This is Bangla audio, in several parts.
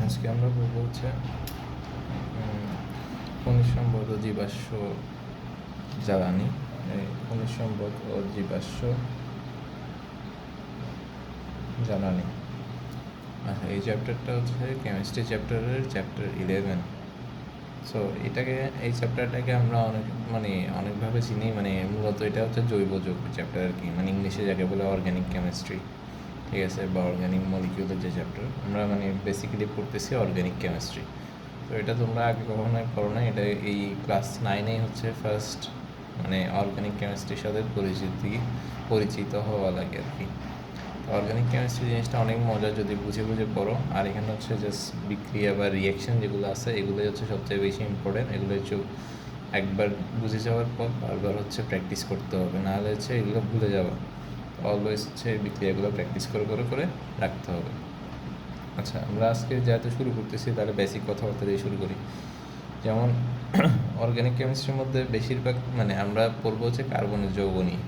আজকে আমরা বলবো হচ্ছে খনিজ সম্পদ ও জীবাশ্ম জ্বালানি। খনিজ সম্পদ ও জীবাশ্ম জ্বালানি। আচ্ছা, এই চ্যাপ্টারটা হচ্ছে কেমিস্ট্রি চ্যাপ্টারের চ্যাপ্টার 11। সো এই চ্যাপ্টারটাকে আমরা অনেকভাবে চিনি। মূলত এটা হচ্ছে জৈব যৌগ চ্যাপ্টার আর কি, ইংলিশে যাকে বলে অর্গ্যানিক কেমিস্ট্রি, ঠিক আছে, বা অর্গ্যানিক মলিকিউলের যে চ্যাপ্টার আমরা বেসিক্যালি পড়তেছি অর্গ্যানিক কেমিস্ট্রি। তো এটা তোমরা আগে কখনোই করো না, এটা এই ক্লাস 9-এই হচ্ছে ফার্স্ট অর্গ্যানিক কেমিস্ট্রির সাথে পরিচিত হওয়া লাগে আর কি। অর্গানিক কেমিস্ট্রি জিনিসটা অনেক মজা যদি বুঝে বুঝে পড়ো। আর এখানে হচ্ছে জাস্ট বিক্রিয়া বা রিয়াকশন যেগুলো আছে এগুলোই হচ্ছে সবচেয়ে বেশি ইম্পর্টেন্ট। এগুলো হচ্ছে একবার বুঝে যাওয়ার পর বারবার হচ্ছে প্র্যাকটিস করতে হবে, নাহলে হচ্ছে এগুলো ভুলে যাওয়া। অলওয়েজ হচ্ছে বিক্রিয়াগুলো প্র্যাকটিস করে করে করে রাখতে হবে। আচ্ছা, আমরা আজকে যেহেতু শুরু করতেছি তাহলে বেসিক কথাবার্তা দিয়ে শুরু করি। যেমন অর্গানিক কেমিস্ট্রির মধ্যে বেশিরভাগ আমরা পড়বো হচ্ছে কার্বনের যৌগ নিয়ে।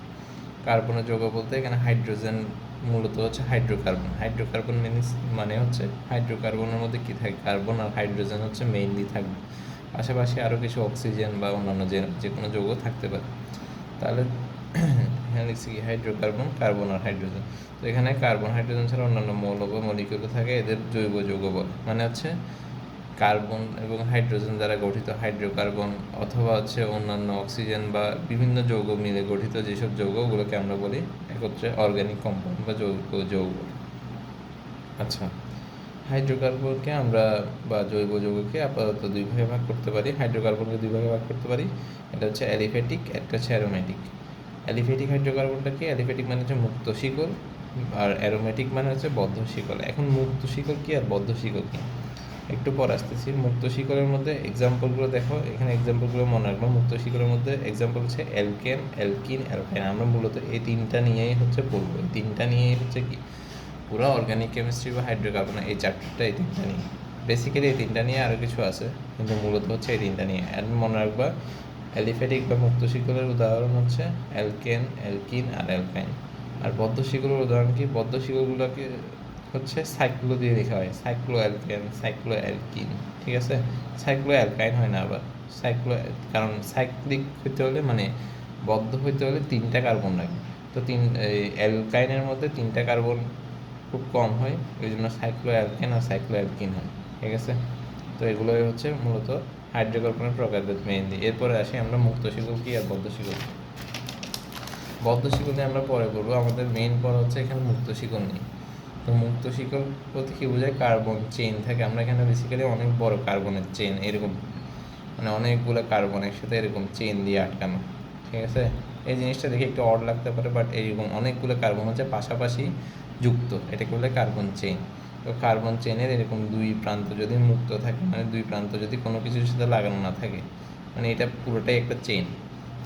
কার্বনের যৌগ বলতে এখানে হাইড্রোজেন মূলত হচ্ছে হাইড্রোকার্বন হচ্ছে হাইড্রোকার্বনের মধ্যে কী থাকে, কার্বন আর হাইড্রোজেন হচ্ছে মেইনলি থাকবে। পাশাপাশি আরও কিছু অক্সিজেন বা অন্যান্য যে কোনো যৌগ থাকতে পারে। তাহলে এখানে লিখছি কি হাইড্রোকার্বন, কার্বন আর হাইড্রোজেন। তো এখানে কার্বন হাইড্রোজেন ছাড়া অন্যান্য মৌল বা মলিকিউল থাকে, এদের জৈব যৌগ বলে। হচ্ছে কার্বন এবং হাইড্রোজেন দ্বারা গঠিত হাইড্রোকার্বন, অথবা হচ্ছে অন্যান্য অক্সিজেন বা বিভিন্ন যৌগ মিলে গঠিত যেসব যৌগগুলোকে আমরা বলি একত্রে অর্গানিক কম্পাউন্ড বা যৌগ। আচ্ছা, হাইড্রোকার্বনকে আমরা বা জৈব যৌগকে আপাতত দুই ভাগে ভাগ করতে পারি। হাইড্রোকার্বনকে দুই ভাগে ভাগ করতে পারি, এটা হচ্ছে অ্যালিফ্যাটিক, একটা হচ্ছে অ্যারোমেটিক। অ্যালিফ্যাটিক হাইড্রোকার্বনটা কি? অ্যালিফ্যাটিক মানে হচ্ছে মুক্ত শিকল, আর অ্যারোমেটিক মানে হচ্ছে বদ্ধ শিকল। এখন মুক্ত শিকল কি আর বদ্ধ শিকল কি একটু পর আসতেছি। মুক্ত শিকলের মধ্যে এক্সাম্পলগুলো দেখো, এখানে এক্সাম্পলগুলো মনে রাখবো। মুক্ত শিকলের মধ্যে এক্সাম্পল হচ্ছে অ্যালকেন, অ্যালকিন, অ্যালকাইন। আমরা মূলত এই তিনটা নিয়েই হচ্ছে পড়বো। এই তিনটা নিয়েই হচ্ছে কি পুরো অর্গানিক কেমিস্ট্রি বা হাইড্রোকার্বন এই চ্যাপ্টারটা এই তিনটা নিয়ে। বেসিক্যালি এই তিনটা নিয়ে আরও কিছু আছে, কিন্তু মূলত হচ্ছে এই তিনটা নিয়ে। আর মনে রাখবা অ্যালিফ্যাটিক বা মুক্ত শিকলের উদাহরণ হচ্ছে অ্যালকেন, অ্যালকিন আর অ্যালকাইন। আর বদ্ধ শিকলের উদাহরণ কি? বদ্ধ শিকলগুলোকে হচ্ছে সাইক্লো দিয়ে লেখা হয়, সাইক্লো অ্যালকেন, সাইক্লো অ্যালকিন, ঠিক আছে। সাইক্লো অ্যালকাইন হয় না আবার সাইক্লো, কারণ সাইক্লিক হইতে হলে বদ্ধ হইতে হলে তিনটা কার্বন লাগে। তো অ্যালকাইনের মধ্যে তিনটা কার্বন খুব কম হয়, ওই জন্য সাইক্লো অ্যালকেন আর সাইক্লো অ্যালকিন হয়, ঠিক আছে। তো এগুলোই হচ্ছে মূলত হাইড্রোকার্বনের প্রকারভেদ মেইনলি। এরপরে আসি আমরা মুক্ত শিকল কি আর বদ্ধ শিকল। বদ্ধ শিকল নিয়ে আমরা পরে করবো, আমাদের মেইন পড়া হচ্ছে এখানে মুক্ত শিকল নিয়ে। তো মুক্ত শিকল বলতে কী বোঝায়? কার্বন চেইন থাকে। আমরা এখানে বেসিক্যালি অনেক বড় কার্বনের চেইন, এরকম অনেকগুলো কার্বন একসাথে এরকম চেইন দিয়ে আটকানো, ঠিক আছে। এই জিনিসটা দেখে একটু অড লাগতে পারে, বাট এইরকম অনেকগুলো কার্বন হচ্ছে পাশাপাশি যুক্ত, এটাকে বলে কার্বন চেইন। তো কার্বন চেইনের এরকম দুই প্রান্ত যদি মুক্ত থাকে, দুই প্রান্ত যদি কোনো কিছুর সাথে লাগানো না থাকে, এটা পুরোটাই একটা চেইন,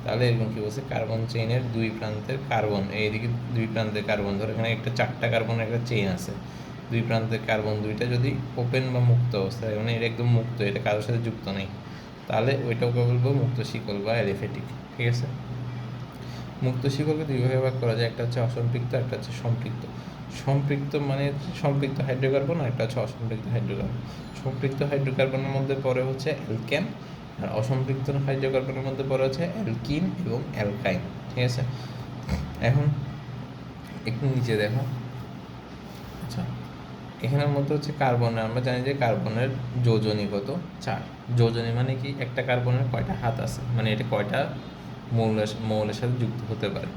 তাহলে এরকম কী বলছে? কার্বন চেইনের দুই প্রান্তের কার্বন, এইদিকে দুই প্রান্তের কার্বন, ধরো এখানে একটা চারটা কার্বনের একটা চেইন আছে, দুই প্রান্তের কার্বন দুইটা যদি ওপেন বা মুক্ত অবস্থায়, এটা একদম মুক্ত, এটা কারোর সাথে যুক্ত নেই, তাহলে ওইটাকে বলবো মুক্ত শিকল বা অ্যালিফ্যাটিক, ঠিক আছে। মুক্ত শিকলকে দুই ভাগে ভাগ করা যায়, একটা হচ্ছে অসম্পৃক্ত, একটা হচ্ছে সম্পৃক্ত। সম্পৃক্ত হাইড্রোকার্বন, আর একটা হচ্ছে অসম্পৃক্ত হাইড্রোকার্বন। সম্পৃক্ত হাইড্রোকার্বনের মধ্যে পড়ে হচ্ছে অ্যালকেন, আর অসম্পৃক্ত হাইড্রোকার্বনের মধ্যে পড়ে হচ্ছে অ্যালকিন এবং অ্যালকাইন, ঠিক আছে। এখন একটু নিচে দেখো। আচ্ছা, এখানের মধ্যে হচ্ছে কার্বনের, আমরা জানি যে কার্বনের যোজনী কত? 4। যোজনী মানে কি? একটা কার্বনের কয়টা হাত আছে, এটা কয়টা মৌলের সাথে যুক্ত হতে পারে।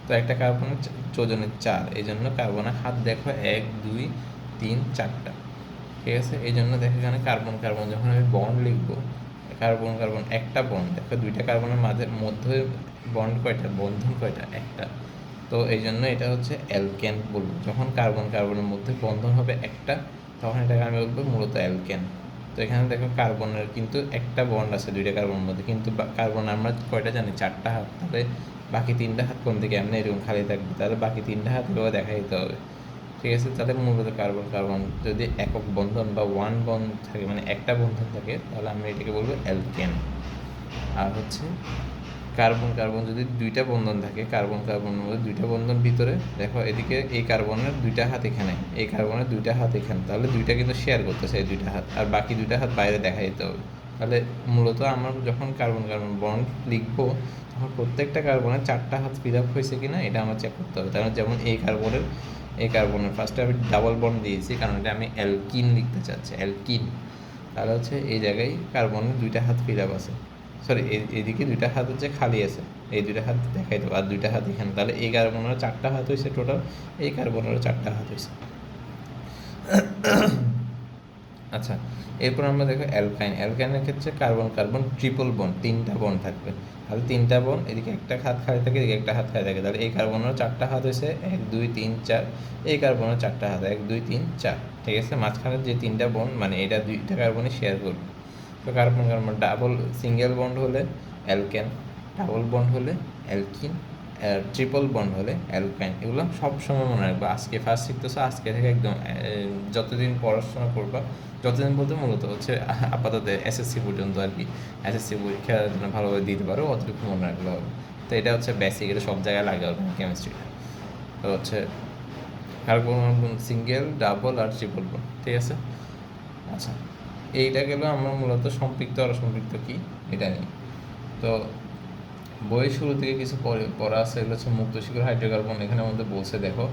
তো একটা কার্বনের যোজনী 4, এই জন্য কার্বনের হাত দেখো 1, 2, 3, 4টা, ঠিক আছে। এই জন্য দেখো এখানে কার্বন কার্বন যখন আমি বন্ড লিখবো, কার্বন কার্বন একটা বন্ড, দেখো দুইটা কার্বনের মধ্যে বন্ড কয়টা, বন্ধন কয়টা? একটা। তো এই জন্য এটা হচ্ছে অ্যালকেন বলবো। যখন কার্বন কার্বনের মধ্যে বন্ধন হবে একটা, তখন এটাকে আমি বলবো মূলত অ্যালকেন। তো এখানে দেখো কার্বনের কিন্তু একটা বন্ড আছে দুইটা কার্বনের মধ্যে, কিন্তু কার্বন আমরা কয়টা জানি? 4টা হাত। তাহলে বাকি 3টা হাত কোন দিকে? এমনি এরকম খালি থাকবে, তাহলে বাকি 3টা হাত এভাবে দেখা দিতে হবে, ঠিক আছে। তাহলে মূলত কার্বন কার্বন যদি একক বন্ধন বা ওয়ান বন্ড থাকে, একটা বন্ধন থাকে, তাহলে আমরা এটাকে বলবো অ্যালকেন। আর হচ্ছে কার্বন কার্বন যদি দুইটা বন্ধন থাকে, কার্বন কার্বনের মধ্যে দুইটা বন্ধন ভিতরে, দেখো এদিকে এই কার্বনের দুইটা হাত এখানে, এই কার্বনের দুইটা হাত এখানে, তাহলে দুইটা কিন্তু শেয়ার করতেছে এই দুইটা হাত, আর বাকি দুইটা হাত বাইরে দেখা যেতে হবে। তাহলে মূলত আমরা যখন কার্বন কার্বন বন্ড লিখবো তখন প্রত্যেকটা কার্বনের 4টা হাত ফিল আপ হয়েছে কিনা এটা আমার চেক করতে হবে। তাহলে যেমন এই কার্বনের ফার্স্টে আমি ডাবল বন্ড দিয়েছি কারণ এটা আমি অ্যালকিন লিখতে চাচ্ছি, অ্যালকিন। তাহলে হচ্ছে এই জায়গায় কার্বনের দুইটা হাত ফিল আপ আছে, সরি এদিকে দুইটা হাত হচ্ছে খালি আছে, এই দুইটা হাত দেখাই দেবো, আর দুইটা হাত এখানে। তাহলে এই কার্বনেরও 4টা হাত হয়েছে টোটাল, এই কার্বনেরও 4টা হাত হয়েছে। আচ্ছা, এরপর আমরা দেখো অ্যালকাইন। অ্যালকাইনের ক্ষেত্রে কার্বন কার্বন ট্রিপল বন্ড, 3টা বন্ড থাকবে। তাহলে 3টা বন্ড, এদিকে একটা হাত খালি থাকে, এদিকে একটা হাত খালি থাকে। তাহলে এই কার্বনেরও 4টা হাত হয়েছে, 1 2 3 4। এই কার্বনেরও 4টা হাত, 1 2 3 4। ঠিক আছে, মাঝখানে যে 3টা বন্ড মানে এটা দুইটা কার্বনই শেয়ার করবে। তো carbon carbon double single bond হলে অ্যালকেন, ডাবল বন্ড হলে অ্যালকিন, ট্রিপল বন্ড হলে অ্যালকাইন। এগুলো সবসময় মনে রাখবা। আজকে ফার্স্ট শিখতেছো, আজকে থেকে একদম যতদিন পড়াশোনা করবা, যতদিন বলতে মূলত হচ্ছে আপাতত এসএসসি পর্যন্ত আর কি, এসএসসি পরীক্ষা যেন ভালোভাবে দিতে পারো অতটুকু মনে রাখলে হবে। তো এটা হচ্ছে বেসিক, এটা সব জায়গায় লাগে কেমিস্ট্রিটা। তো হচ্ছে কার্বন সিঙ্গেল, ডাবল আর ট্রিপল বন্ড। ঠিক আছে, আচ্ছা এইটা গেল আমরা মূলত সম্পৃক্ত আর অসম্পৃক্ত কি এটা নিয়ে। তো বইয়ের শুরু থেকে কিছু পড়া আছে, এগুলো হচ্ছে মুক্তশিখর হাইড্রোকার্বন। এখানে আমাদের বলছে দেখো,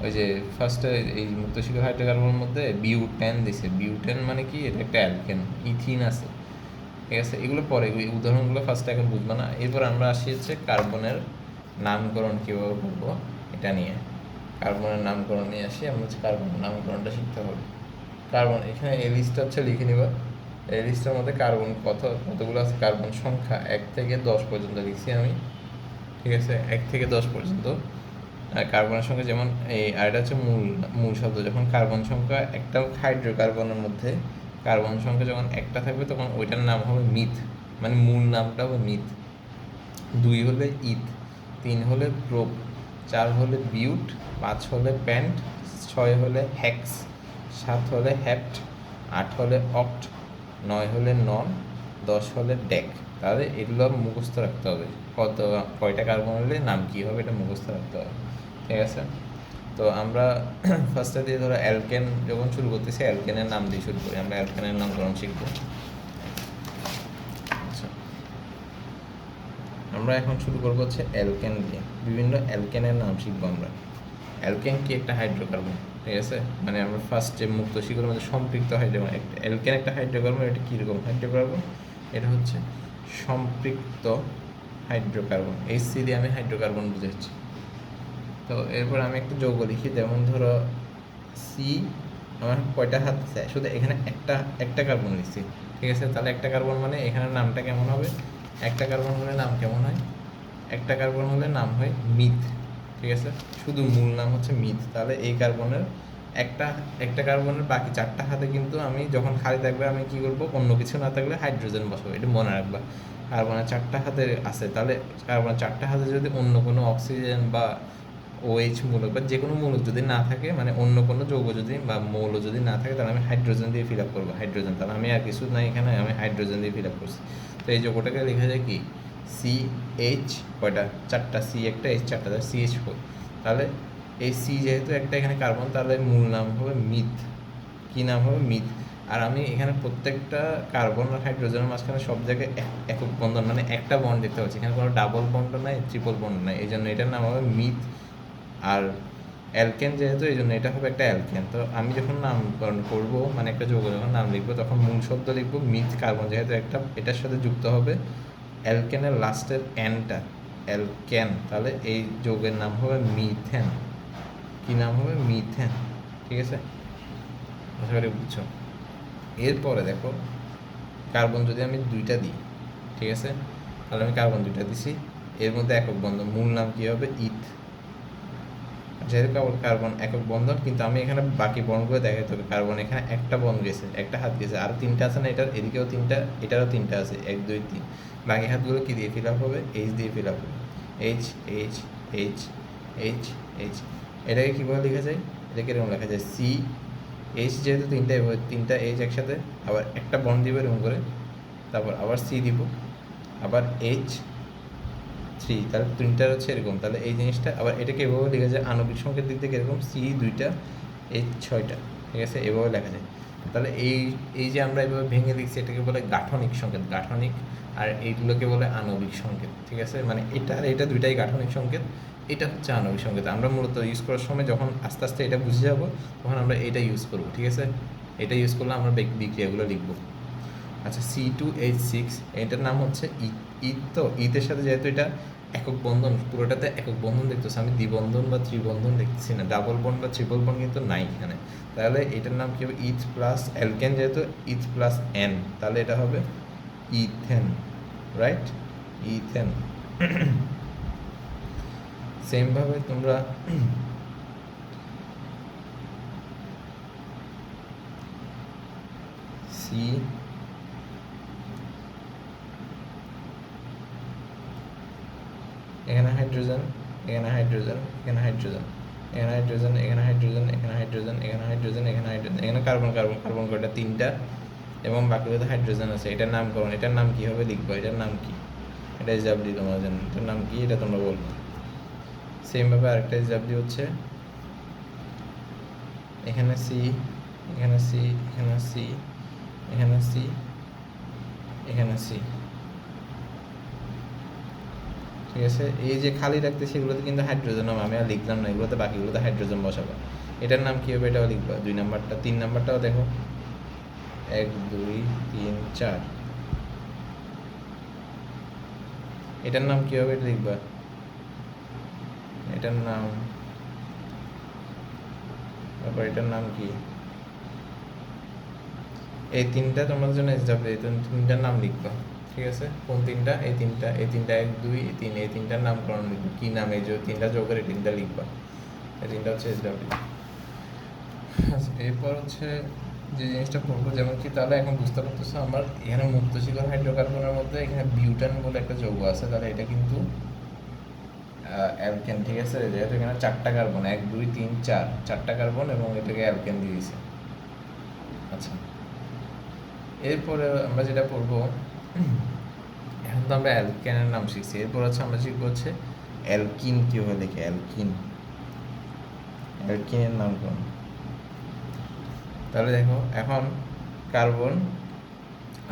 ওই যে ফার্স্টে এই মুক্তশিখর হাইড্রোকার্বনের মধ্যে বিউটেন দিছে। বিউটেন মানে কি, এটা একটা অ্যালকেন। ইথিন আছে, ঠিক আছে, এগুলো পরে এই উদাহরণগুলো ফার্স্টে এখন বুঝবো না। এরপর আমরা আসি হচ্ছে কার্বনের নামকরণ কীভাবে করবো এটা নিয়ে। কার্বনের নামকরণ নিয়ে আসি আমরা, হচ্ছে কার্বনের নামকরণটা শিখতে হবে। কার্বন এখানে এই লিস্টটা হচ্ছে লিখে নিবা। এই লিস্টের মধ্যে কার্বন কতগুলো আছে, কার্বন সংখ্যা 1 থেকে 10 পর্যন্ত লিখছি আমি। ঠিক আছে, 1 থেকে 10 পর্যন্ত। আর কার্বনের সংখ্যা যেমন এই, আর এটা হচ্ছে মূল শব্দ। যখন কার্বন সংখ্যা একটা হাইড্রোকার্বনের মধ্যে কার্বন সংখ্যা যখন একটা থাকবে তখন ওইটার নাম হবে মিথ, মানে মূল নামটা হবে মিথ। 2 হলে ইথ, 3 হলে প্রোপ, 4 হলে বিউট, 5 হলে প্যান্ট, 6 হলে হেক্স, 7 হলে হেপ্ট, 8 হলে অক্ট, 9 হলে নন, 10 হলে ডেক। তাহলে এগুলো মুখস্থ রাখতে হবে, কয়টা কার্বন হলে নাম কী হবে এটা মুখস্থ রাখতে হবে। ঠিক আছে, তো আমরা ফার্স্টে দিয়ে ধরো অ্যালকেন যখন শুরু করতেছি, অ্যালকেনের নাম দিয়ে শুরু করি। আমরা অ্যালকেনের নামকরণ শিখবো। আচ্ছা, আমরা এখন শুরু করবো হচ্ছে অ্যালকেন দিয়ে। বিভিন্ন অ্যালকেনের নাম শিখবো আমরা। অ্যালকেন কি, একটা হাইড্রোকার্বন। ঠিক আছে, মানে আমরা ফার্স্ট যে মুক্তশিখরের মধ্যে সম্পৃক্ত হাইড্রোকার্বন, অ্যালকেন একটা হাইড্রোকার্বন। এটা কীরকম হাইড্রোকার্বন, এটা হচ্ছে সম্পৃক্ত হাইড্রোকার্বন। HC দিয়ে আমি হাইড্রোকার্বন বুঝাচ্ছি। তো এরপর আমি একটা যৌগ লিখি, যেমন ধরো সি, আমার কয়টা হাত আছে, শুধু এখানে একটা কার্বন লিখছি। ঠিক আছে, তাহলে একটা কার্বন মানে এখানে নামটা কেমন হবে, একটা কার্বন হলে নাম কেমন হয়, একটা কার্বন হলে নাম হয় মিথ। ঠিক আছে, শুধু মূল নাম হচ্ছে মিথ। তাহলে এই কার্বনের একটা কার্বনের বাকি 4টা হাতে কিন্তু আমি যখন খালি থাকবে আমি কি করব, অন্য কিছু না থাকলে হাইড্রোজেন বসাবো। এটা মনে রাখবা, কার্বনের 4টা হাতে আছে, তাহলে কার্বনের 4টা হাতে যদি অন্য কোনো অক্সিজেন বা OH মূলক বা যে কোনো মূলক যদি না থাকে, মানে অন্য কোনো যৌগ যদি বা মৌল যদি না থাকে, তাহলে আমি হাইড্রোজেন দিয়ে ফিল আপ করবো। হাইড্রোজেন, তাহলে আমি আর কিছু নাই এখানে, আমি হাইড্রোজেন দিয়ে ফিল আপ করছি। তো এই যৌগটাকে লেখা যায় কি, CH, কয়টা, 4টা, C একটা, H 4টা, তাহলে CH4। তাহলে এই C যেহেতু একটা এখানে কার্বন, তাহলে মূল নাম হবে মিথ। কী নাম হবে, মিথ। আর আমি এখানে প্রত্যেকটা কার্বন আর হাইড্রোজেনের মাঝখানে সব জায়গায় একক বন্ধন, মানে একটা বন্ড দেখতে পাচ্ছি, এখানে কোনো ডাবল বন্ড নাই, ট্রিপল বন্ড নাই, এই জন্য এটার নাম হবে মিথ। আর অ্যালকেন যেহেতু, এই জন্য এটা হবে একটা অ্যালকেন। তো আমি যখন নামকরণ করবো, মানে একটা যৌগ যখন নাম লিখবো, তখন মূল শব্দ লিখবো মিথ কার্বন, যেহেতু একটা এটার সাথে যুক্ত হবে অ্যালকেনের লাস্টের এনটা, অ্যালকেন। তাহলে এই যৌগের নাম হবে মিথেন। কি নাম হবে, মিথেন। ঠিক আছে, আশা করি বুঝছো। এরপরে দেখো, কার্বন যদি আমি 2টা দিই, ঠিক আছে, তাহলে আমি কার্বন 2টা দিছি, এর মধ্যে একক বন্ধন, মূল নাম কী হবে, ইথ। যেহেতু কার্বন একক বন্ধন, কিন্তু আমি এখানে বাকি বন্ডগুলো দেখাতে হবে। কার্বন এখানে একটা বন্ড গেছে, একটা হাত গেছে, আর 3টা আছে না, এটার এদিকেও 3টা, এটারও 3টা আছে, 1 2 3। বাকি হাতগুলো কী দিয়ে ফিল আপ হবে, H দিয়ে ফিল আপ হবে। H H H H H। এটাকে কীভাবে লেখা যায়, এটাকে এরকম লেখা যায়, CH, যেহেতু 3টা H একসাথে, আবার একটা বন্ড দিব এরকম করে, তারপর আবার C দিব, আবার H, 3, তাহলে তিনটার হচ্ছে এরকম। তাহলে এই জিনিসটা আবার এটাকে এভাবে লেখা যায় আণবিক সংখ্যার দিক থেকে এরকম C 2টা H 6টা, ঠিক আছে, এভাবে লেখা যায়। তাহলে এই যে আমরা এভাবে ভেঙে লিখছি এটাকে বলে গাঠনিক সংকেত, গাঠনিক, আর এইগুলোকে বলে আণবিক সংকেত, ঠিক আছে। মানে এটা আর এটা দুইটাই গাঠনিক সংকেত, এটা হচ্ছে আণবিক সংকেত। আমরা মূলত ইউজ করার সময় যখন আস্তে আস্তে এটা বুঝে যাব তখন আমরা এটা ইউজ করব, ঠিক আছে। এটা ইউজ করলে আমরা বিক্রিয়াগুলো লিখব। আচ্ছা, C2H6 এটার নাম হচ্ছে ঈদ। তো ঈদের সাথে যেহেতু এটা একক বন্ধন, পুরোটাতে একক বন্ধন দেখতেছে, আমি দ্বিবন্ধন বা ত্রিবন্ধন দেখতেছি না, ডাবল বন্ড বা ট্রিপল বন্ড কিন্তু নাই এখানে। তাহলে এটার নাম কি হবে? ইথ প্লাস অ্যালকেন, যেহেতু ইথ প্লাস এন, তাহলে এটা হবে ইথেন, রাইট? ইথেন। সেমভাবে তোমরা সি এখানে হাইড্রোজেন, এখানে হাইড্রোজেন, এখানে হাইড্রোজেন, এখানে হাইড্রোজেন, এখানে হাইড্রোজেন, এখানে হাইড্রোজেন, এখানে হাইড্রোজেন, এখানে হাইড্রোজেন, এখানে কার্বন কার্বন কার্বন কয়টা? 3টা, এবং বাকিগুলোতে হাইড্রোজেন আছে। এটার নামকরণ, এটার নাম কী হবে লিখবো? এটার নাম কি? এটা এসডাব্লিউ তোমরা জানো, এটার নাম কি এটা তোমরা বলবো। সেমভাবে আরেকটা এসডাব্লিউ হচ্ছে এখানে সি, এখানে সি, এখানে সি, এখানে সি, এখানে সি, ঠিক আছে। এই যে খালি রাখতেছি এগুলোতে কিন্তু হাইড্রোজেন হবে, আমি আর লিখলাম না, এগুলোতে বাকিগুলোতে হাইড্রোজেন বসাবো। এটার নাম কী হবে? এটাও লিখবা। 2 নাম্বারটা, 3 নাম্বারটাও দেখো, 1 2 3 4, এটার নাম কী হবে? এটা লিখবা। এটার নাম, তারপর এটার নাম কি? এই 3টা তোমাদের জন্য এসডাব্লিউ, এই 3টার নাম লিখবা, ঠিক আছে। কোন 3টা? এই 3টা, এই 3টা 1 2 3, এই 3টার নামকরণ লিখবা। কী নাম? এই যে 3টা যোগ করে 3টা লিখবা, এই 3টা হচ্ছে এসডাব্লিউ। আচ্ছা, এরপর হচ্ছে যে জিনিসটা করবো, যেমন কি, তাহলে এখন বুঝতে পারতেছো আমার এখানে মুক্ত শিকড় হাইড্রোকার্বনের মধ্যে এখানে বিউটান বলে একটা যৌগ আছে, তাহলে এটা কিন্তু অ্যালকেন, ঠিক আছে। যেহেতু এখানে 4টা কার্বন, 1 2 3 4, 4টা কার্বন, এবং এটাকে অ্যালকেন দিয়ে দিয়েছে। আচ্ছা, এরপরে আমরা যেটা পড়বো, এখন তো আমরা অ্যালকেনের নাম শিখছি, এরপর হচ্ছে আমরা শিখবো হচ্ছে অ্যালকিন কীভাবে লিখে। অ্যালকিন, অ্যালকিনের নাম কোন? তাহলে দেখো এখন কার্বন,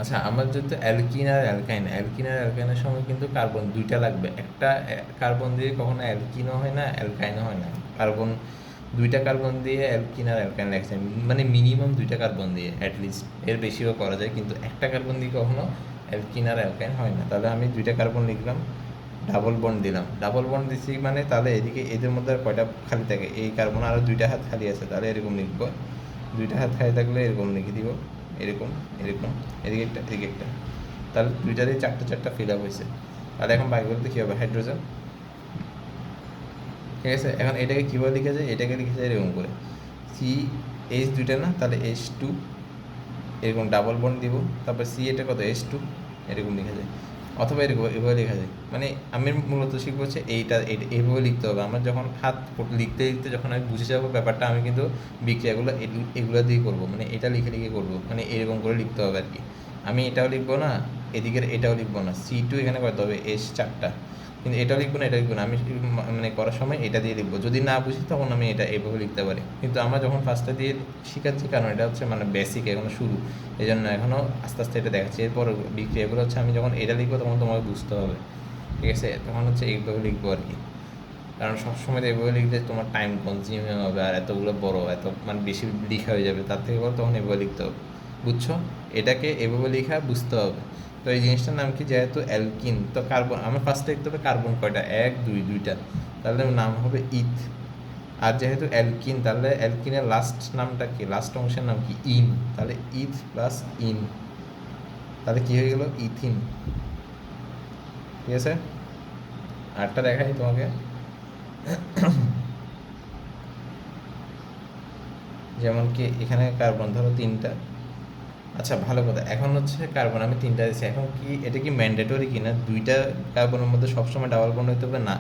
আচ্ছা আমার যেহেতু অ্যালকিন আর অ্যালকাইন, অ্যালকিন আর অ্যালকাইনের সময় কিন্তু কার্বন 2টা লাগবে। একটা কার্বন দিয়ে কখনো অ্যালকিনও হয় না, অ্যালকাইনও হয় না। কার্বন 2টা কার্বন দিয়ে অ্যালকিন আর অ্যালকাইন লাগছে, মানে মিনিমাম 2টা কার্বন দিয়ে, অ্যাটলিস্ট, এর বেশিও করা যায়, কিন্তু একটা কার্বন দিয়ে কখনো অ্যালকিন আর অ্যালকাইন হয় না। তাহলে আমি 2টা কার্বন লিখলাম, ডাবল বন্ড দিলাম, ডাবল বন্ড দিচ্ছি মানে তাহলে এদিকে এদের মধ্যে আর কয়টা খালি থাকে? এই কার্বন আরও 2টা হাত খালি আছে, তাহলে এরকম লিখবো। 2টা হাত খালি থাকলে এরকম লিখে দিব, এরকম এরকম, এদিকে একটা এদিকে একটা, তাহলে 2টারই 4টা ফিল আপ হয়েছে। তাহলে এখন বাকিগুলোতে কী হবে? হাইড্রোজেন, ঠিক আছে। এখন এটাকে কীভাবে লিখে যায়? এটাকে লিখে যায় এরকম করে, সি এইচ 2টা না, তাহলে H2, এরকম ডাবল বন্ড দিব, তারপর সি এটা কত? H2, এরকম লিখা যায়, অথবা এরকম এভাবে লেখা যায়। মানে আমি মূলত শিখবো হচ্ছে এইভাবে লিখতে হবে। আমার যখন হাত লিখতে লিখতে যখন আমি বুঝে যাবো ব্যাপারটা, আমি কিন্তু বিক্রিয়াগুলো এগুলো দিয়ে করবো, মানে এটা লিখে লিখে করবো, মানে এরকম করে লিখতে হবে আর কি। আমি এটাও লিখবো না, এদিকের এটাও লিখবো না, C2 এখানে করতে হবে, H 4টা, কিন্তু এটাও লিখবো না, এটা লিখবো না, আমি মানে করার সময় এটা দিয়ে লিখবো। যদি না বুঝি তখন আমি এটা এইভাবে লিখতে পারি, কিন্তু আমরা যখন ফার্স্টে দিয়ে শিখাচ্ছি, কারণ এটা হচ্ছে মানে বেসিক, এখনো শুরু, এই জন্য এখনও আস্তে আস্তে এটা দেখাচ্ছি। এরপর বিক্রিয়াগুলো হচ্ছে আমি যখন এটা লিখবো তখন তোমাকে বুঝতে হবে, ঠিক আছে। তখন হচ্ছে এইভাবে লিখবো আর কি, কারণ সবসময় এইভাবে লিখলে তোমার টাইম কনজিউমিং হবে, আর এতগুলো বড়, এত মানে বেশি লেখা হয়ে যাবে, তার থেকে বলো তখন এভাবে লিখতে হবে, বুঝছো? এটাকে এভাবে লেখা বুঝতে হবে। তো এই জিনিসটার নাম কি? যেহেতু অ্যালকিন, তো কার্বন আমার ফার্স্টে লিখতে হবে কার্বন কয়টা? 1 2, 2টা, তাহলে নাম হবে ইথ। আর যেহেতু অ্যালকিন, তাহলে অ্যালকিনের লাস্ট নামটা কি? লাস্ট অংশের নাম কি? ইন, তাহলে ইথ প্লাস ইন, তাহলে কী হয়ে গেল? ইথিন, ঠিক আছে। আরটা দেখাই তোমাকে, যেমন কি এখানে কার্বন ধরো 3টা, আচ্ছা ভালো কথা, এখন হচ্ছে কার্বন আমি 3টা দিচ্ছি, এখন কি এটা কি ম্যান্ডেটরি কি না 2টা কার্বনের মধ্যে সবসময় ডাবল বন্ড হইতে হবে? না,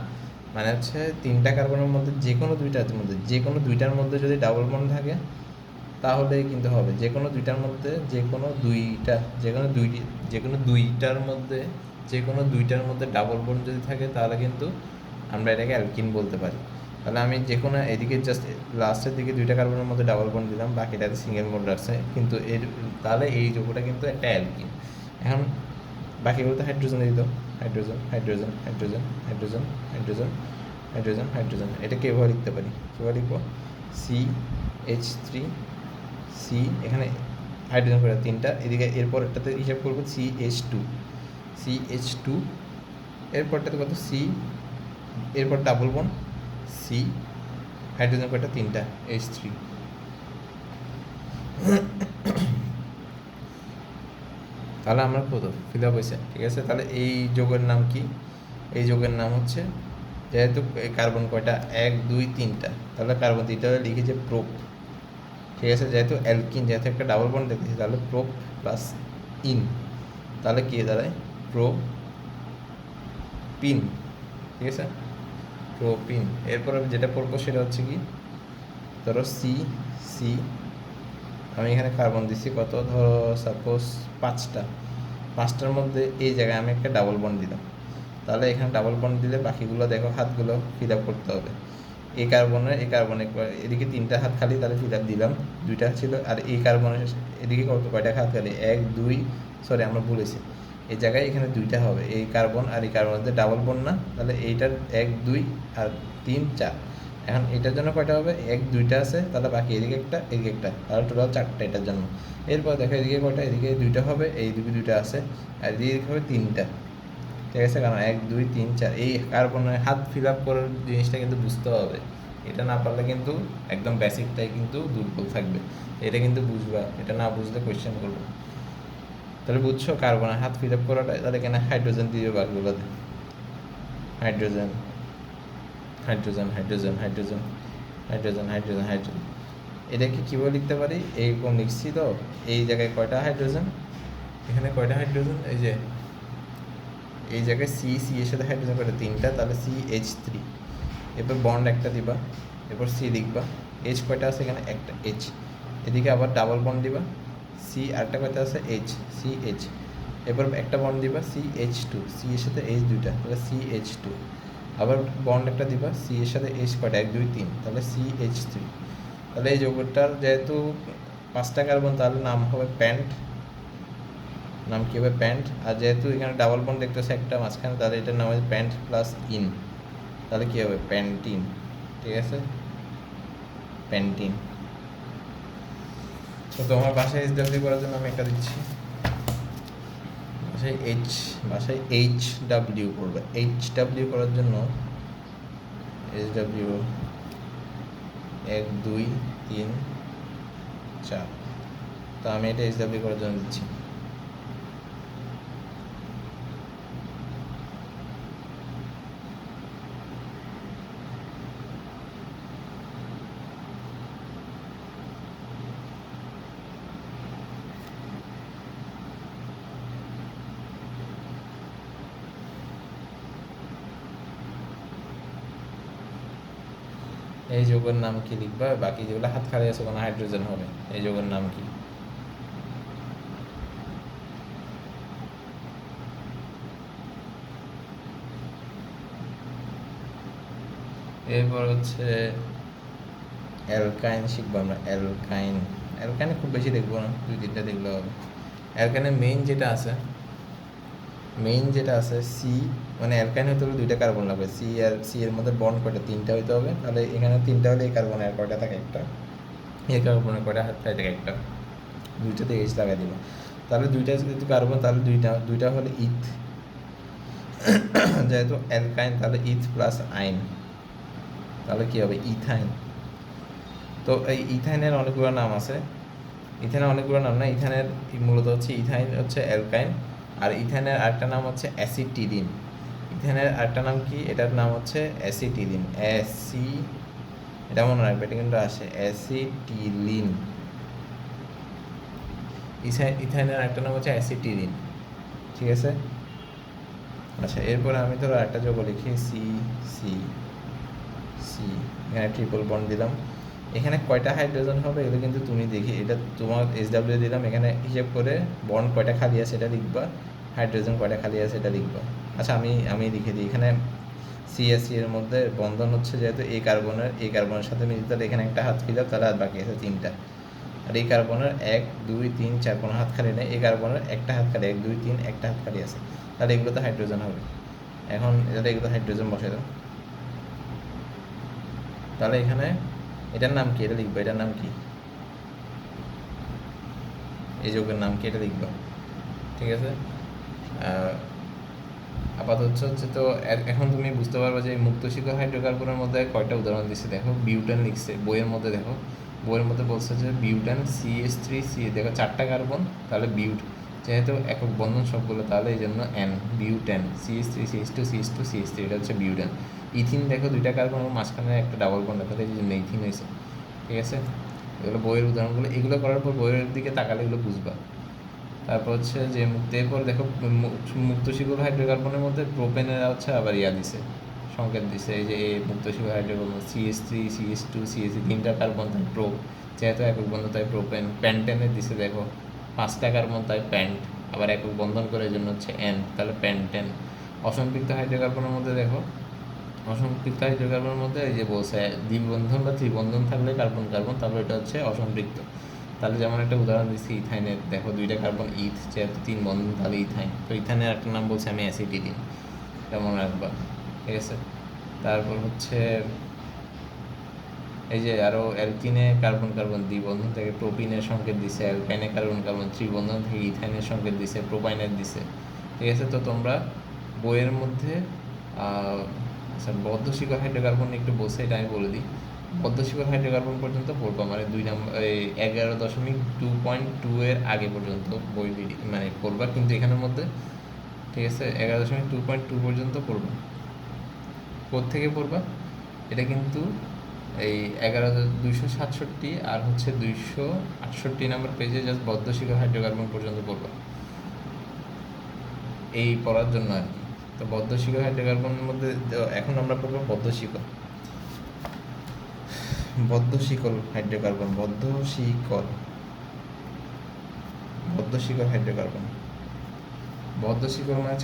মানে হচ্ছে 3টা কার্বনের মধ্যে যে কোনো 2টার মধ্যে, যে কোনো 2টার মধ্যে যদি ডাবল বন্ড থাকে তাহলেই কিন্তু হবে। যে কোনো 2টার মধ্যে, যে কোনো 2টা, যে কোনো 2টার মধ্যে যে কোনো দুইটার মধ্যে ডাবল বন্ড যদি থাকে তাহলে কিন্তু আমরা এটাকে অ্যালকিন বলতে পারি। তাহলে আমি যে কোনো এদিকে জাস্ট লাস্টের দিকে দুইটা কার্বনের মধ্যে ডাবল বন্ড দিলাম, বাকিটাতে সিঙ্গেল বন্ড রাখছে, কিন্তু তাহলে এই যৌগটা কিন্তু একটা অ্যালকিন। এখন বাকিগুলোতে হাইড্রোজেন দিয়ে দাও, hydrogen hydrogen hydrogen hydrogen hydrogen hydrogen hydrogen. এটা কীভাবে লিখতে পারি, কীভাবে লিখবো, CH3 সি, এখানে হাইড্রোজেন করে তিনটা, এদিকে এরপর একটাতে হিসাব করবো CH2 এরপরটাতে কত সি, এরপর ডাবল বন্ড সি, হাইড্রোজেন কয়টা তিনটা H3। তাহলে আমরা কত ফিল আপ হয়েছে, ঠিক আছে। তাহলে এই যৌগের নাম কি, এই যৌগের নাম হচ্ছে, যেহেতু কার্বন কয়টা 1 2 3টা, তাহলে কার্বন 3টা লিখি যে প্রোপ, ঠিক আছে। যেহেতু অ্যালকিন, যেহেতু একটা ডাবল বন্ড দেখতেছি, তাহলে প্রোপ প্লাস ইন, তাহলে কি দাঁড়ায় প্রোপিন, ঠিক আছে, প্রোপিন। এরপর যেটা পড়বো সেটা হচ্ছে কি, ধরো সি, আমি এখানে কার্বন দিচ্ছি কত, ধরো সাপোজ 5টার মধ্যে এই জায়গায় আমি একটা ডাবল বন্ড দিলাম, তাহলে এখানে ডাবল বন্ড দিলে বাকিগুলো দেখো হাতগুলো ফিল আপ করতে হবে। এই কার্বনে এদিকে 3টা হাত খালি, তাহলে ফিল আপ দিলাম, 2টা ছিল, আর এই কার্বনের এদিকে কয়টা হাত খালি, 1 2, সরি আমরা ভুলেছি, এই জায়গায় এখানে 2টা হবে, এই কার্বন আর এই কার্বনের ডাবল বন্ড না, তাহলে এইটার 1 2 আর 3 4। এখন এটার জন্য কয়টা হবে, 1 2টা আছে, তাহলে বাকি এদিকে একটা এদিকে একটা, তাহলে টোটাল 4টা এটার জন্য। এরপর দেখো এদিকে কয়টা, এদিকে 2টা হবে, এই দিকে 2টা আছে, আর এদিকে হবে 3টা, ঠিক আছে। কারণ 1 2 3 4 এই কার্বনের হাত ফিল আপ করার জিনিসটা কিন্তু বুঝতে হবে, এটা না পারলে কিন্তু একদম বেসিকটাই কিন্তু দুর্বল থাকবে, এটা কিন্তু বুঝবা, এটা না বুঝলে কোয়েশ্চেন করবো। তাহলে বুঝছো কার্বনের হাত ফিল আপ করাটা, তাহলে এখানে হাইড্রোজেন দিবে বাকিগুলোতে, hydrogen hydrogen hydrogen hydrogen hydrogen hydrogen hydrogen. এটাকে কীভাবে লিখতে পারি, এইরকম লিখছি তো, এই জায়গায় কয়টা হাইড্রোজেন, এখানে কয়টা হাইড্রোজেন, এই যে এই জায়গায় সি এর সাথে হাইড্রোজেন কয়টা 3টা, তাহলে CH3, এরপর বন্ড একটা দিবা, এরপর সি লিখবা, এইচ কয়টা আছে এখানে একটা এইচ, এদিকে আবার ডাবল বন্ড দিবা, সি আরেকটা কয়টা আছে এইচ, CH, এরপর একটা বন্ড দিবা CH2, সি এর সাথে এইচ 2টা, তাহলে CH2, আবার বন্ড একটা দিবা, সি এর সাথে এইচ কয়টা 1 2 3, তাহলে CH3। তাহলে এই যৌগটার যেহেতু 5টা কার্বন, তাহলে নাম হবে প্যান্ট, নাম কী হবে প্যান্ট। আর যেহেতু এখানে ডাবল বন্ড দেখতেছে একটা মাঝখানে, তাহলে এটার নাম হবে প্যান্ট প্লাস ইন, তাহলে কী হবে প্যান্টিন, ঠিক আছে, প্যান্টিন। তো তোমার বাসায় HW করার জন্য আমি একটা দিচ্ছি, বাসায় HW করবে, HW করার জন্য HW 1 2 3 4, তো আমি এটা HW করার জন্য দিচ্ছি। এই যৌগের নাম কি লিখবা, বাকি যেগুলো হাত খালি আছে কোনো হাইড্রোজেন হবে, এই যৌগের নাম কি, এরপর হচ্ছে অ্যালকাইন শিখবো আমরা, অ্যালকাইনে খুব বেশি দেখবো না, 2 3টা দেখলে হবে। অ্যালকাইনের মেইন যেটা আছে সি, মানে অ্যালকাইন হতে হলে 2টা কার্বন লাগবে, সি এর মধ্যে বন্ড কয়টা 3টা হইতে হবে, তাহলে এখানে 3টা হলে এই কার্বনের আর কয়টা থাকে একটা, এই কার্বনের কয়টা হাত থাকে একটা, 2টাতে এইচ লাগাই দিব, তাহলে 2টা যেহেতু কার্বন, তাহলে 2টা হলে ইথ, যেহেতু অ্যালকাইন তাহলে ইথ প্লাস আইন, তাহলে কী হবে ইথাইন। তো এই ইথাইনের অনেকগুলো নাম আছে, ইথাইনের অনেকগুলো নাম না, ইথাইনের মূলত হচ্ছে ইথাইন হচ্ছে অ্যালকাইন, আর ইথাইনের আরেকটা নাম হচ্ছে অ্যাসিটিলিন। ইথাইনের আরেকটা নাম কি, এটার নাম হচ্ছে অ্যাসিটিলিন, এটা মনে রাখবে, এটা কিন্তু আসে অ্যাসিটিলিন। ইথাইনের আরেকটা নাম হচ্ছে অ্যাসিটিলিন, ঠিক আছে। আচ্ছা, এরপরে আমি ধরো একটা যৌগ লিখি সি, এখানে ট্রিপল বন্ড দিলাম, এখানে কয়টা হাইড্রোজেন হবে এগুলো কিন্তু তুমি দেখি, এটা তোমার HW দিলাম, এখানে হিসেব করে বন্ড কয়টা খালি আছে এটা লিখবা, হাইড্রোজেন কয়টা খালি আছে এটা লিখবা। আচ্ছা আমি লিখে দিই এখানে সিএসসি এর মধ্যে বন্ধন হচ্ছে যেহেতু এই কার্বনের সাথে মিলে, তাহলে এখানে একটা হাত ফিল আপ, তাহলে আর বাকি আছে 3টা। আর এই কার্বনের 1 2 3 4 কোনো হাত খালি নেই, এই কার্বনের একটা হাত খালি 1 2 3 একটা হাত খালি আছে, তাহলে এগুলো তো হাইড্রোজেন হবে। এখন এগুলো হাইড্রোজেন বসে দাও। তাহলে এখানে এটার নাম কি, এটা লিখবো, এটার নাম কি, এই যৌগের নাম কি এটা লিখবো, ঠিক আছে। আপাতত হচ্ছে তো এখন তুমি বুঝতে পারবে যে মুক্ত শিকড় হাইড্রোকার্বনের মধ্যে কয়টা উদাহরণ দিচ্ছে। দেখো বিউটান লিখছে বইয়ের মধ্যে, দেখো বইয়ের মধ্যে বলছে যে বিউটান CH3 দেখো 4টা কার্বন, তাহলে বিউট যেহেতু একক বন্ধন সবগুলো, তাহলে এই জন্য N butane CH3 CH2 CH2 CH3, এটা হচ্ছে বিউটেন। ইথিন দেখো 2টা কার্বন মাঝখানে একটা ডাবল বন্ড, তাহলে এই জন্য ইথিন হয়েছে, ঠিক আছে। এগুলো বইয়ের উদাহরণগুলো, এগুলো করার পর বইয়ের দিকে তাকালে এগুলো বুঝবা। তারপর হচ্ছে যে এরপর দেখো মুক্ত শিকড় হাইড্রোকার্বনের মধ্যে প্রোপেনের হচ্ছে আবার দিছে, সংকেত দিছে, এই যে মুক্ত শিকড় হাইড্রোকার্বন CH3 CH2 CH3 3টা কার্বন, তাই প্রো, যেহেতু একক বন্ধন তাই প্রোপেন। প্যান্টেনের দিছে দেখো 5টা কার্বন, তাই প্যান্ট, আবার একক বন্ধন করে এই জন্য হচ্ছে N, তাহলে প্যান্টেন। অসম্পৃক্ত হাইড্রোকার্বনের মধ্যে দেখো, অসম্পৃক্ত হাইড্রোকার্বনের মধ্যে এই যে বলছে দ্বিবন্ধন বা ত্রিবন্ধন থাকলে কার্বন কার্বন, তারপর এটা হচ্ছে অসম্পৃক্ত। তাহলে যেমন একটা উদাহরণ দিচ্ছি ইথাইনের, দেখো 2টা কার্বন যেহেতু 3 বন্ধন, তাহলে ইথাইন। তো ইথাইনের একটা নাম বলছে আমি অ্যাসিডিন, এটা মনে রাখবা, ঠিক আছে। তারপর হচ্ছে এই যে আরও অ্যালকিনে কার্বন কার্বন দ্বিবন্ধন থেকে প্রোপিনের সংকেত দিছে, অ্যালকাইনে কার্বন কার্বন ত্রিবন্ধন থেকে ইথাইনের সংকেত দিছে, প্রোপাইনের দিছে, ঠিক আছে। তো তোমরা বইয়ের মধ্যে আচ্ছা বদ্ধ শিকড় হাইড্রোকার্বন একটু বলছে, এটা আমি বলে দিই। বদ্ধ শিকড় হাইড্রোকার্বন পর্যন্ত পড়বা, মানে 2 নম্বর 11.2.2 এর আগে পর্যন্ত বই মানে পড়বা, কিন্তু এখানের মধ্যে, ঠিক আছে, 11.2.2 পর্যন্ত পড়বা। কোত্থেকে পড়বা, এটা কিন্তু এই 267 আর হচ্ছে 268 নম্বর পেজে জাস্ট বদ্ধ শিকড় হাইড্রোকার্বন পর্যন্ত পড়বা, এই পড়ার জন্য আর কি। তো বদ্ধ শিকড় হাইড্রোকার্বনের মধ্যে এখন আমরা পড়বো বদ্ধ শিকড় হাইড্রোকার্বন, বদ্ধ শিকড় হাইড্রোকার্বন, বদ্ধ শিকড় মানে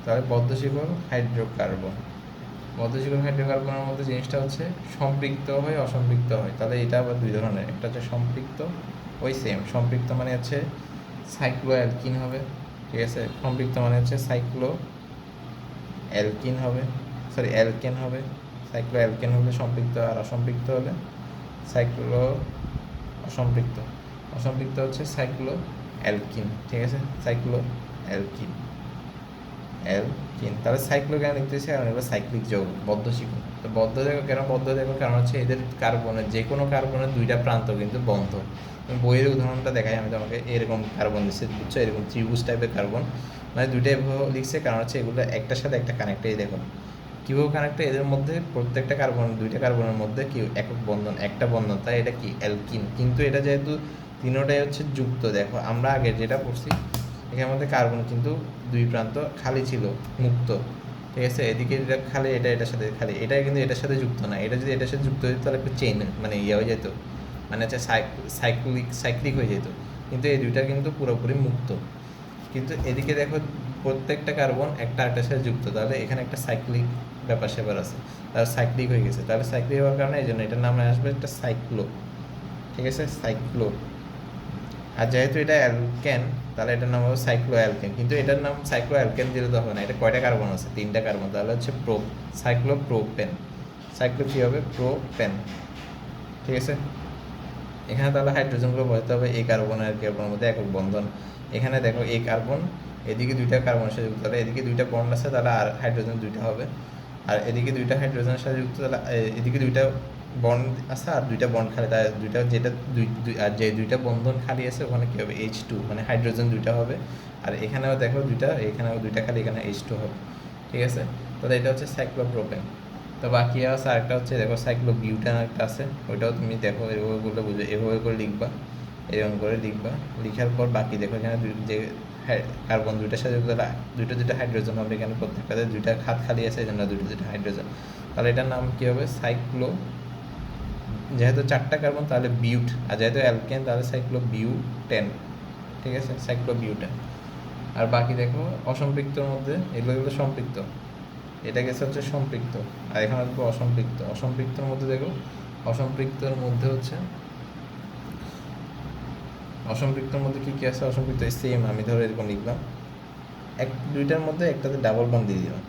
তাহলে বদ্ধ শিকড় হাইড্রোকার্বন। বদ্ধ শিকড় হাইড্রোকার্বনের মধ্যে জিনিসটা হচ্ছে সম্পৃক্ত হয় অসম্পৃক্ত হয়, তাহলে এটা আবার 2 ধরনের, একটা হচ্ছে সম্পৃক্ত, ওই সেম সম্পৃক্ত মানে হচ্ছে সাইক্লো অ্যালকিন হবে, ঠিক আছে। সম্পৃক্ত মানে হচ্ছে সাইক্লো অ্যালকিন হবে, সরি অ্যালকেন হবে, সাইক্লো অ্যালকেন হলে সম্পৃক্ত, আর অসম্পৃক্ত হলে সাইক্লো অসম্পৃক্ত। অসম্পৃক্ত হচ্ছে সাইক্লো অ্যালকিন, ঠিক আছে, সাইক্লো অ্যালকিন তাহলে সাইক্লো কেন লিখতেছি, কারণ এগুলো সাইক্লিক যৌগ, বদ্ধ শিকড়। তো বদ্ধ দেখো কেন, বদ্ধ দেখো কারণ হচ্ছে এদের কার্বনের যে কোনো কার্বনের 2টা প্রান্ত কিন্তু বন্ধ। বইয়ের উদাহরণটা দেখাই আমি তোমাকে, এরকম কার্বন দিচ্ছে বুঝছো, এরকম ত্রিভুজ টাইপের কার্বন, মানে 2টাই লিখছে, কারণ হচ্ছে এগুলো একটার সাথে একটা কানেক্টেড। দেখো কীভাবে কানেক্টেড, এদের মধ্যে প্রত্যেকটা কার্বন 2টা কার্বনের মধ্যে কি একক বন্ধন, একটা বন্ধন, তাই এটা কি অ্যালকিন। কিন্তু এটা যেহেতু 3টাই হচ্ছে যুক্ত, দেখো আমরা আগে যেটা পড়ছি এখানের মধ্যে কার্বন কিন্তু 2 প্রান্ত খালি ছিল, মুক্ত, ঠিক আছে। এদিকে এটা খালি, এটা এটার সাথে খালি, এটা কিন্তু এটার সাথে যুক্ত না, এটা যদি এটার সাথে যুক্ত হতো তাহলে একটা চেইন মানে হয়ে যেত, মানে হচ্ছে সাইক্লিক হয়ে যেত। কিন্তু এই 2টা কিন্তু পুরোপুরি মুক্ত। কিন্তু এদিকে দেখো প্রত্যেকটা কার্বন একটা আরেকটার সাথে যুক্ত, তাহলে এখানে একটা সাইক্লিক ব্যাপার স্যাপার আছে, তাহলে সাইক্লিক হয়ে গেছে। তাহলে সাইক্লিক হওয়ার কারণে এই জন্য এটার নামে আসবে একটা সাইক্লো, ঠিক আছে, সাইক্লো। আর যেহেতু এটা অ্যালকেন, তাহলে এটার নাম হবে সাইক্লো অ্যালকেন। কিন্তু এটার নাম সাইক্লো অ্যালকেন দিলে তো হবে না, এটা কয়টা কার্বন আছে, 3টা কার্বন, তাহলে হচ্ছে সাইক্লো প্রোপেন। সাইক্লো কী হবে, প্রোপেন, ঠিক আছে। এখানে তাহলে হাইড্রোজেনগুলো বসাতে হবে, এই কার্বন আর কার্বনের মধ্যে একক বন্ধন। এখানে দেখো এই কার্বন, এদিকে 2টা কার্বনের সাথে যুক্ত, তাহলে এদিকে 2টা বন্ড আছে, তাহলে আর হাইড্রোজেন 2টা হবে। আর এদিকে 2টা হাইড্রোজেনের সাথে যুক্ত, তাহলে এদিকে 2টা বন্ড আছে আর 2টা বন্ড খালি, তাহলে দুইটা যেটা আর যে 2টা বন্ধন খালি আছে ওখানে কী হবে, H2, মানে হাইড্রোজেন 2টা হবে। আর এখানেও দেখো 2টা, এখানেও 2টা খালি, এখানে H2 হবে, ঠিক আছে। তাহলে এটা হচ্ছে সাইক্লোপ্রোপেন। তো বাকি আছে আরেকটা হচ্ছে দেখো সাইক্লোবিউটেন একটা আছে, ওইটাও তুমি দেখো এভাবে করলে বুঝো, এভাবে করে লিখবা, এরকম করে লিখবা। লিখার পর বাকি দেখো এখানে যে কার্বন 2টার সাথে 2টা হাইড্রোজেন হবে, এখানে প্রত্যেকটাতে 2টা খাত খালি আছে, এই জন্য 2টা হাইড্রোজেন। তাহলে এটার নাম কী হবে, সাইক্লো, যেহেতু 4টা কার্বন তাহলে বিউট, আর যেহেতু অ্যালকেন তাহলে সাইক্লোবিউটেন, ঠিক আছে, সাইক্লোবিউটেন। আর বাকি দেখো অসম্পৃক্তর মধ্যে এগুলো সম্পৃক্ত, এটা গেছে হচ্ছে সম্পৃক্ত, আর এখানে আসবে অসম্পৃক্ত। অসম্পৃক্তর মধ্যে দেখো, অসম্পৃক্তর মধ্যে হচ্ছে অসম্পৃক্তর মধ্যে কী কী আছে? অসম্পৃক্ত সেম, আমি ধরো এরকম লিখলাম, দুইটার মধ্যে একটাতে ডাবল বন্ড দিয়ে দিলাম,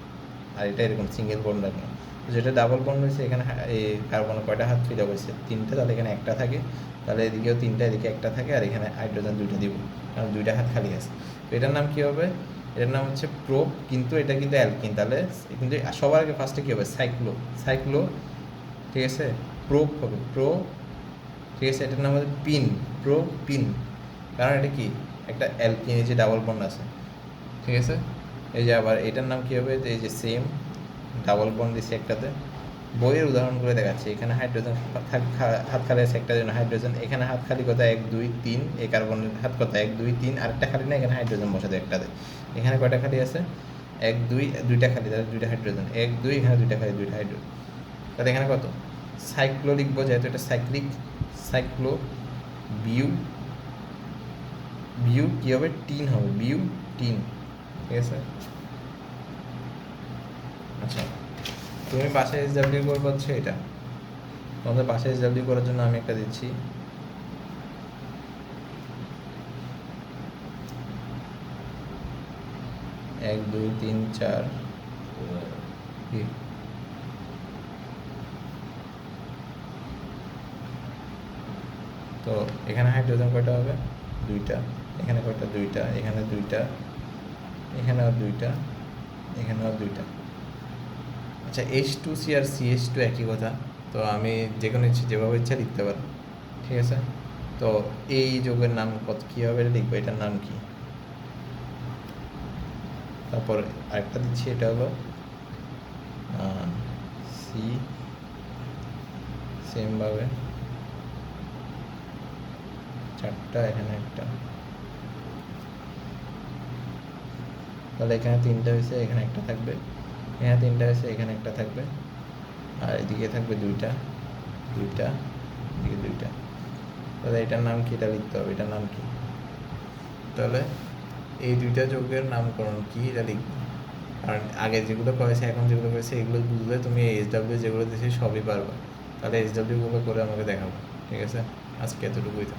আর এটা এরকম সিঙ্গেল বন্ড রাখলাম। যেটা ডাবল বন্ড হয়েছে এখানে এই কার্বনে কয়টা হাত ফিল হয়েছে? 3টে, তাহলে এখানে একটা থাকে, তাহলে এদিকেও 3টা, এদিকে একটা থাকে, আর এখানে হাইড্রোজেন 2টা দিব, কারণ 2টা হাত খালি আছে। তো এটার নাম কী হবে? এটার নাম হচ্ছে প্রোপ, কিন্তু এটা কিন্তু অ্যালকিন, তাহলে কিন্তু সবার আগে ফার্স্টে কী হবে? সাইক্লো, ঠিক আছে, প্রোপ হবে, ঠিক আছে। এটার নাম হচ্ছে পিন, কারণ এটা কি একটা অ্যালকিন, এই যে ডাবল বন্ড আছে, ঠিক আছে। এই যে আবার এটার নাম কী হবে? এই যে সেম ডাবল বন্ড দিচ্ছি একটাতে, বইয়ের উদাহরণ করে দেখাচ্ছি। এখানে হাইড্রোজেন হাত খালি আছে একটা জন্য হাইড্রোজেন, এখানে হাত খালি কথা 1 2 3, এই কার্বনের হাত কথা 1 2 3, আরেকটা খালি না, এখানে হাইড্রোজেন বসাতে একটাতে। এখানে কয়টা খালি আছে? 1 2, 2টা খালি, তাহলে 2টা হাইড্রোজেন, 1 2, এখানে 2টা খালি, 2টা হাইড্রোজেন, তাহলে এখানে কত? সাইক্লো লিখবো, যেহেতু এটা সাইক্লিক, সাইক্লো বিউ কী হবে? টিন হবে, টিন, ঠিক আছে। আচ্ছা, তুমি বাসায় এসডাব্লিউ করবো হচ্ছে এটা, তোমাদের বাসায় এসডাব্লিউ করার জন্য আমি একটা দিচ্ছি, এক দুই তিন চার, তো এখানে হাইড্রোজেন কয়টা হবে? 2টা, এখানে কয়টা? 2টা, এখানে 2টা, এখানেও 2টা, এখানেও 2টা। আচ্ছা, H2C আর CH2 একই কথা, তো আমি যে কোনো ইচ্ছে যেভাবে ইচ্ছা লিখতে পারি, ঠিক আছে। তো এই যৌগের নাম কী হবে এটা লিখবো, এটার নাম কি? তারপর আরেকটা দিচ্ছি, এটা হলো সি, সেমভাবে 4টা, এখানে একটা, তাহলে এখানে 3টা হয়েছে, এখানে একটা থাকবে, এখানে 3টা হয়েছে, এখানে একটা থাকবে, আর এদিকে থাকবে 2টা, এদিকে 2টা। তাহলে এটার নাম কি? এটা লিখতে হবে, এটার নাম কি? তাহলে এই 2টা যৌগের নামকরণ কি এটা লিখবে, কারণ আগে যেগুলো করেছে এখন যেগুলো করেছে এগুলো বুঝলে তুমি এসডাব্লিউ যেগুলো দিয়েছে সবই পারবে। তাহলে এসডাব্লিউগুলো করে আমাকে দেখাবো, ঠিক আছে। আজকে এতটুকুই তো।